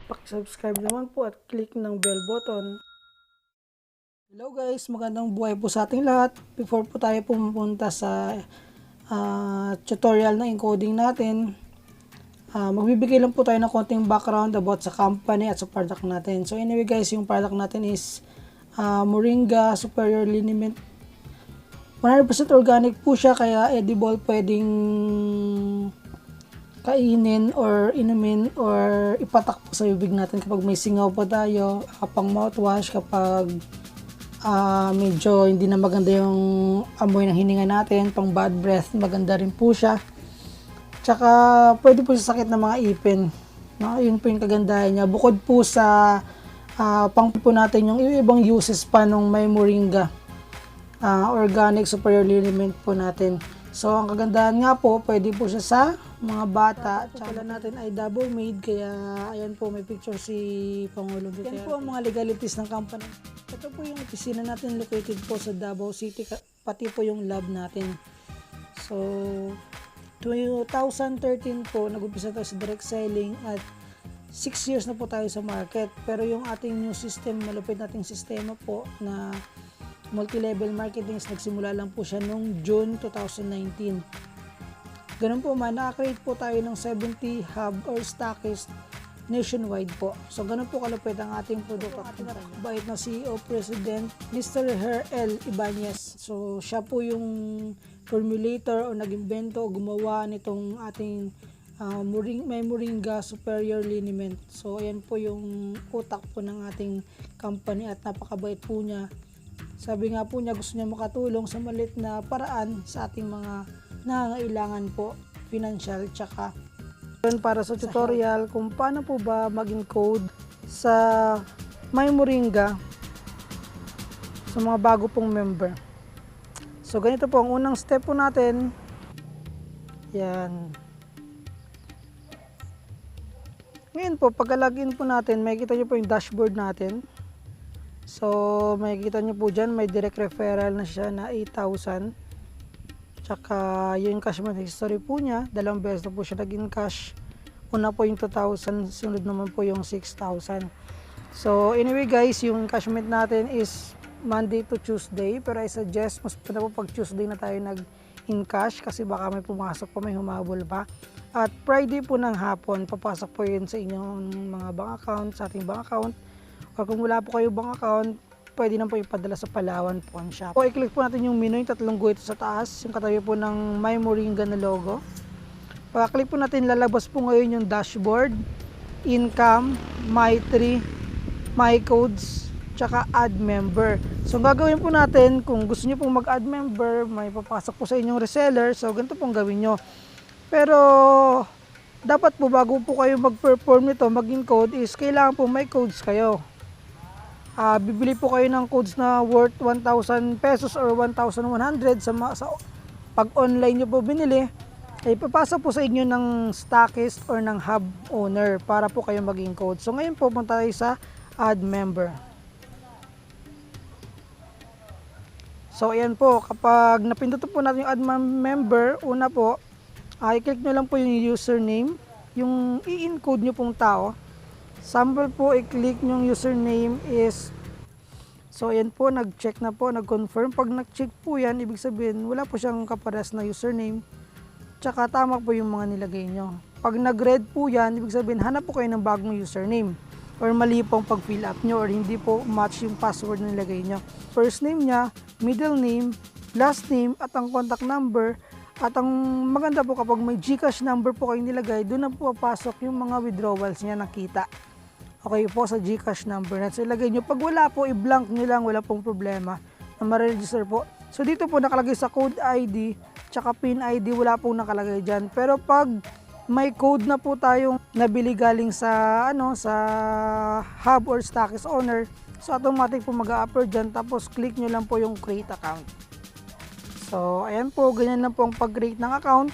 Paki-subscribe naman po at click ng bell button. Hello guys, magandang buhay po sa ating lahat. Before po tayo pumunta sa tutorial na encoding natin, magbibigay lang po tayo ng konting background about sa company at sa product natin. So anyway guys, yung product natin is Moringa Superior Liniment. 100% organic po siya, kaya edible, pwedeng kainin or inumin or ipatak po sa bibig natin kapag may singaw po tayo, pang mouthwash, kapag medyo hindi na maganda yung amoy ng hininga natin, pang bad breath, maganda rin po siya. Tsaka pwede po sa sakit ng mga ipin, no? Yun po yung kagandahan niya. Bukod po sa pang po natin yung ibang uses pa nung may Moringa organic superior liniment po natin. So ang kagandahan nga po, pwede po siya sa mga bata. Tsaka natin ay double made, kaya ayan po, may picture si Pangulong Duterte. Yan po ang mga legalities ng company. Ito po yung opisina natin, located po sa Davao City, pati po yung lab natin. So 2013 po nag-umpisa tayo sa direct selling at 6 years na po tayo sa market. Pero yung ating new system, malupit nating sistema po na multi-level marketing, nagsimula lang po siya noong June 2019. Ganun po man, nakakreate po tayo ng 70 hub or stockist nationwide po. So ganun po kalupit ang ating produkto. Ating bait na CEO President Mr. L. Ibanez. So siya po yung formulator o nag-imbento o gumawa nitong ating may Moringa Superior Liniment. So ayan po yung utak po ng ating company at napakabait po niya. Sabi nga po niya, gusto niya makatulong sa maliit na paraan sa ating mga nangangailangan po, financial, tsaka para sa tutorial kung paano po ba mag-encode sa may Moringa sa mga bago pong member. So ganito po ang unang step po natin. Yan. Ngayon po, pagka-login po natin, makikita niyo po yung dashboard natin. So makikita niyo po dyan, may direct referral na siya na 8,000. Tsaka yung encashment history po niya, 2 beses na po siya nag-encash. Una po yung 2,000, sunod naman po yung 6,000. So anyway guys, yung encashment natin is Monday to Tuesday. Pero I suggest, mas pala po pag Tuesday na tayo nag-encash kasi baka may pumasok pa, may humabol pa. At Friday po ng hapon, papasok po yun sa inyong mga bank account, sa ating bank account. O kung wala po kayo bank account, pwede na po ipadala sa Palawan Pawn Shop. So, i-click po natin yung menu, yung tatlong guhit sa taas, yung katabi po ng may Moringa na logo. Pagka-click po natin, lalabas po ngayon yung dashboard, income, my tree, my codes, tsaka add member. So gagawin po natin, kung gusto niyo pong mag-add member, may papasok po sa inyong reseller, so ganito pong gawin nyo. Pero dapat po bago po kayo mag-perform nito, mag-encode, is kailangan po may codes kayo. Bibili po kayo ng codes na worth 1,000 pesos or 1,100 sa pag online nyo po binili, ay papasa po sa inyo ng stockist or ng hub owner para po kayo mag-encode. So ngayon po, punta tayo sa add member. So ayan po, kapag napindot po natin yung add member, una po, i-click nyo lang po yung username, yung i-encode nyo pong tao. Sample po, i-click yung username is, so ayan po, nag-check na po, nag-confirm. Pag nag-check po yan, ibig sabihin, wala po siyang kapares na username. Tsaka tama po yung mga nilagay nyo. Pag nag-red po yan, ibig sabihin, hanap po kayo ng bagong username. Or mali pong pag-fill up nyo, or hindi po match yung password na nilagay nyo. First name niya, middle name, last name, at ang contact number. At ang maganda po, kapag may GCash number po kayong nilagay, doon na po papasok yung mga withdrawals niya nakita. Okay po, sa GCash number na. So ilagay nyo. Pag wala po, i-blank nyo lang, wala pong problema na ma-register po. So dito po nakalagay sa code ID, tsaka PIN ID, wala pong nakalagay dyan. Pero pag may code na po tayong nabili galing sa sa hub or stockist owner, so automatic po mag-a-upload dyan, tapos click nyo lang po yung create account. So ayan po, ganyan lang po ang pag-create ng account.